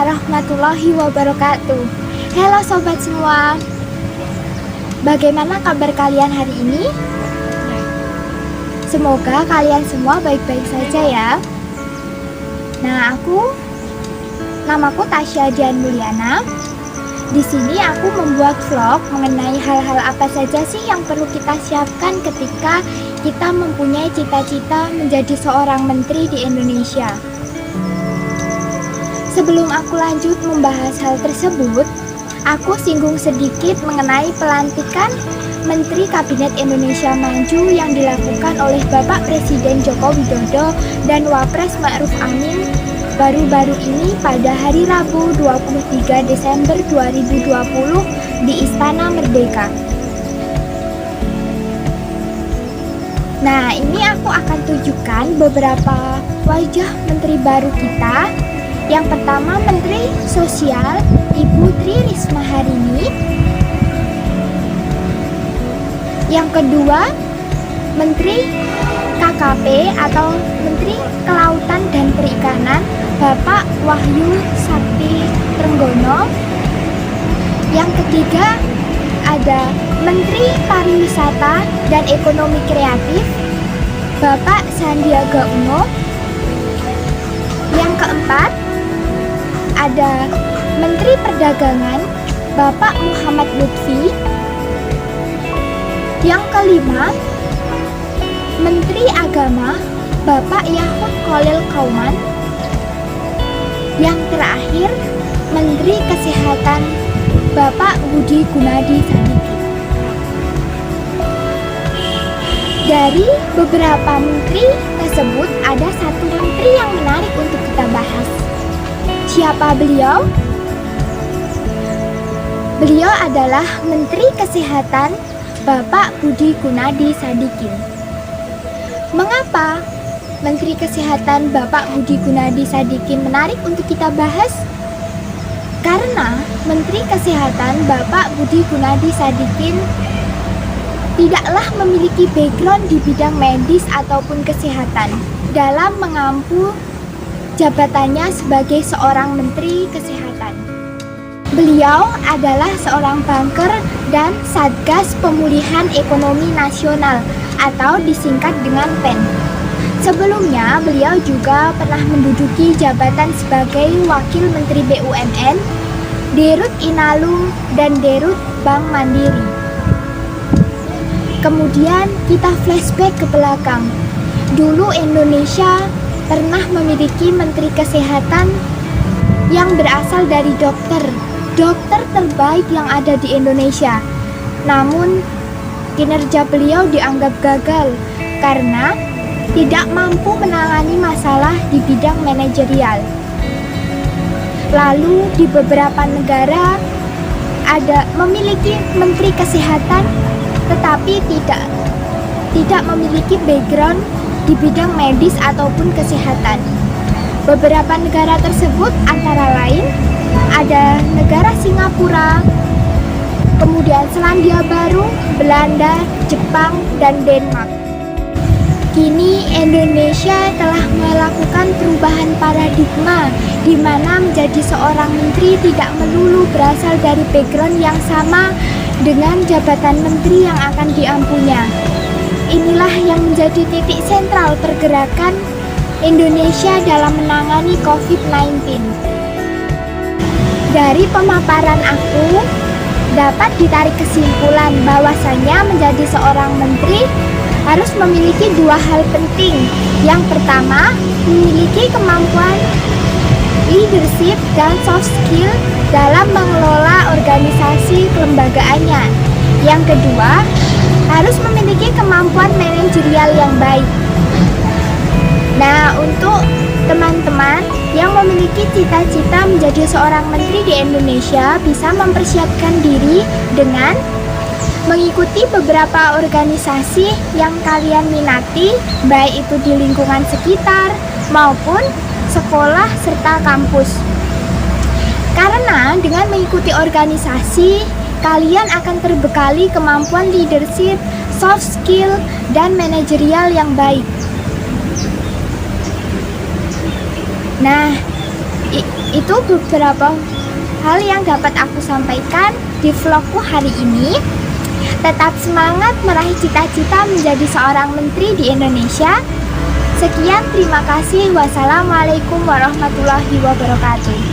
warahmatullahi wabarakatuh. Halo sobat semua, bagaimana kabar kalian hari ini? Semoga kalian semua baik-baik saja ya. Nah, namaku Tasya Dian Mulyana. Di sini aku membuat vlog mengenai hal-hal apa saja sih yang perlu kita siapkan ketika kita mempunyai cita-cita menjadi seorang menteri di Indonesia. Sebelum aku lanjut membahas hal tersebut, aku singgung sedikit mengenai pelantikan Menteri Kabinet Indonesia Maju yang dilakukan oleh Bapak Presiden Joko Widodo dan Wapres Ma'ruf Amin baru-baru ini pada hari Rabu 23 Desember 2020 di Istana Merdeka. Nah, ini aku akan tunjukkan beberapa wajah menteri baru kita. Yang pertama, Menteri Sosial Ibu Tri Risma Harini. Yang kedua, Menteri KKP atau Menteri Kelautan dan Perikanan Bapak Wahyu Sakti Trenggono. Yang ketiga, ada Menteri Pariwisata dan Ekonomi Kreatif Bapak Sandiaga Uno. Yang keempat, ada Menteri Perdagangan Bapak Muhammad Lutfi. Yang kelima, Menteri Agama Bapak Yahud Khalil Kauman. Yang terakhir, Menteri Kesehatan Bapak Budi Gunadi Sadikin. Dari beberapa menteri tersebut, ada satu menteri yang menarik untuk kita bahas. Siapa beliau? Beliau adalah Menteri Kesehatan Bapak Budi Gunadi Sadikin. Mengapa Menteri Kesehatan Bapak Budi Gunadi Sadikin menarik untuk kita bahas? Karena Menteri Kesehatan Bapak Budi Gunadi Sadikin tidaklah memiliki background di bidang medis ataupun kesehatan dalam mengampu jabatannya sebagai seorang Menteri Kesehatan. Beliau adalah seorang banker dan Satgas Pemulihan Ekonomi Nasional atau disingkat dengan PEN. Sebelumnya, beliau juga pernah menduduki jabatan sebagai Wakil Menteri BUMN, Dirut Inalum, dan Dirut Bank Mandiri. Kemudian kita flashback ke belakang. Dulu Indonesia pernah memiliki Menteri Kesehatan yang berasal dari dokter terbaik yang ada di Indonesia. Namun kinerja beliau dianggap gagal karena tidak mampu menangani masalah di bidang manajerial. Lalu di beberapa negara ada memiliki Menteri Kesehatan tetapi tidak memiliki background di bidang medis ataupun kesehatan. Beberapa negara tersebut antara lain ada negara Singapura, kemudian Selandia Baru, Belanda, Jepang, dan Denmark. Kini Indonesia telah melakukan perubahan paradigma di mana menjadi seorang menteri tidak melulu berasal dari background yang sama dengan jabatan menteri yang akan diampunya. Inilah yang menjadi titik sentral pergerakan Indonesia dalam menangani COVID-19. Dari pemaparan aku, dapat ditarik kesimpulan bahwasanya menjadi seorang menteri harus memiliki dua hal penting. Yang pertama, memiliki kemampuan leadership dan soft skill dalam mengelola organisasi kelembagaannya. Yang kedua, harus memiliki kemampuan manajerial yang baik. Nah, untuk teman-teman yang memiliki cita-cita menjadi seorang menteri di Indonesia bisa mempersiapkan diri dengan mengikuti beberapa organisasi yang kalian minati, baik itu di lingkungan sekitar maupun sekolah serta kampus. Karena dengan mengikuti organisasi, kalian akan terbekali kemampuan leadership, soft skill, dan manajerial yang baik. Nah, Itu beberapa hal yang dapat aku sampaikan di vlogku hari ini. Tetap semangat meraih cita-cita menjadi seorang menteri di Indonesia. Sekian, terima kasih. Wassalamualaikum warahmatullahi wabarakatuh.